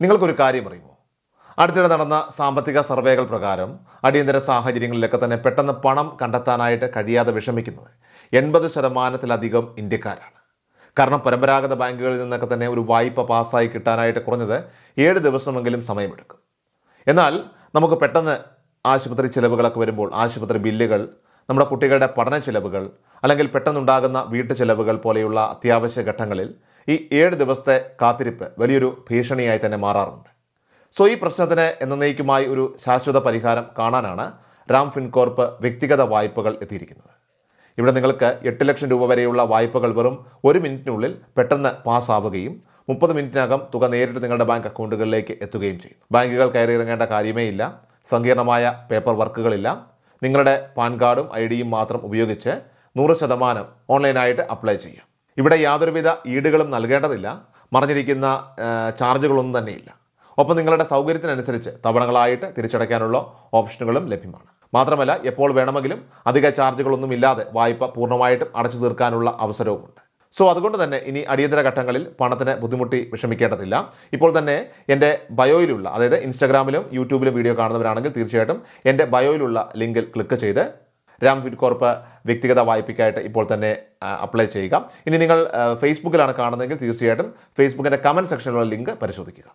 നിങ്ങൾക്കൊരു കാര്യം അറിയുമോ? അടുത്തിടെ നടന്ന സാമ്പത്തിക സർവേകൾ പ്രകാരം അടിയന്തര സാഹചര്യങ്ങളിലൊക്കെ തന്നെ പെട്ടെന്ന് പണം കണ്ടെത്താനായിട്ട് കഴിയാതെ വിഷമിക്കുന്നത് 80% ഇന്ത്യക്കാരാണ്. കാരണം പരമ്പരാഗത ബാങ്കുകളിൽ നിന്നൊക്കെ തന്നെ ഒരു വായ്പ പാസ്സായി കിട്ടാനായിട്ട് കുറഞ്ഞത് 7 ദിവസമെങ്കിലും സമയമെടുക്കും. എന്നാൽ നമുക്ക് പെട്ടെന്ന് ആശുപത്രി ചിലവുകളൊക്കെ വരുമ്പോൾ, ആശുപത്രി ബില്ലുകൾ, നമ്മുടെ കുട്ടികളുടെ പഠന ചിലവുകൾ, അല്ലെങ്കിൽ പെട്ടെന്നുണ്ടാകുന്ന വീട്ടു ചിലവുകൾ പോലെയുള്ള അത്യാവശ്യ ഘട്ടങ്ങളിൽ ഈ 7 ദിവസത്തെ കാത്തിരിപ്പ് വലിയൊരു ഭീഷണിയായി തന്നെ മാറാറുണ്ട്. സോ ഈ പ്രശ്നത്തിന് എന്നേക്കുമായി ഒരു ശാശ്വത പരിഹാരം കാണാനാണ് റാം ഫിൻകോർപ്പ് വ്യക്തിഗത വായ്പകൾ എത്തിയിരിക്കുന്നത്. ഇവിടെ നിങ്ങൾക്ക് 8 ലക്ഷം രൂപ വരെയുള്ള വായ്പകൾ വെറും 1 മിനിറ്റിനുള്ളിൽ പെട്ടെന്ന് പാസ്സാവുകയും 30 മിനിറ്റിനകം തുക നേരിട്ട് നിങ്ങളുടെ ബാങ്ക് അക്കൗണ്ടുകളിലേക്ക് എത്തുകയും ചെയ്യും. ബാങ്കുകൾ കയറിയിറങ്ങേണ്ട കാര്യമേ ഇല്ല. സങ്കീർണമായ പേപ്പർ വർക്കുകളില്ല. നിങ്ങളുടെ പാൻ കാർഡും ID-യും മാത്രം ഉപയോഗിച്ച് 100% ഓൺലൈനായിട്ട് അപ്ലൈ ചെയ്യാം. ഇവിടെ യാതൊരുവിധ ഈടുകളും നൽകേണ്ടതില്ല. മറഞ്ഞിരിക്കുന്ന ചാർജുകളൊന്നും തന്നെയില്ല. ഒപ്പം നിങ്ങളുടെ സൗകര്യത്തിനനുസരിച്ച് തവണകളായിട്ട് തിരിച്ചടയ്ക്കാനുള്ള ഓപ്ഷനുകളും ലഭ്യമാണ്. മാത്രമല്ല, എപ്പോൾ വേണമെങ്കിലും അധിക ചാർജുകളൊന്നും ഇല്ലാതെ വായ്പ പൂർണ്ണമായിട്ടും അടച്ചു തീർക്കാനുള്ള അവസരവുമുണ്ട്. സോ അതുകൊണ്ട് തന്നെ ഇനി അടിയന്തര ഘട്ടങ്ങളിൽ പണത്തിന് ബുദ്ധിമുട്ടി വിഷമിക്കേണ്ടതില്ല. ഇപ്പോൾ തന്നെ എൻ്റെ ബയോയിലുള്ള, അതായത് ഇൻസ്റ്റാഗ്രാമിലും യൂട്യൂബിലും വീഡിയോ കാണുന്നവരാണെങ്കിൽ തീർച്ചയായിട്ടും എൻ്റെ ബയോയിലുള്ള ലിങ്കിൽ ക്ലിക്ക് ചെയ്ത് റാം ഫിൻകോർപ്പ് വ്യക്തിഗത വായ്പയ്ക്കായിട്ട് ഇപ്പോൾ തന്നെ അപ്ലൈ ചെയ്യുക. ഇനി നിങ്ങൾ ഫേസ്ബുക്കിലാണ് കാണുന്നതെങ്കിൽ തീർച്ചയായിട്ടും ഫേസ്ബുക്കിൻ്റെ കമൻറ്റ് സെക്ഷനിലുള്ള ലിങ്ക് പരിശോധിക്കുക.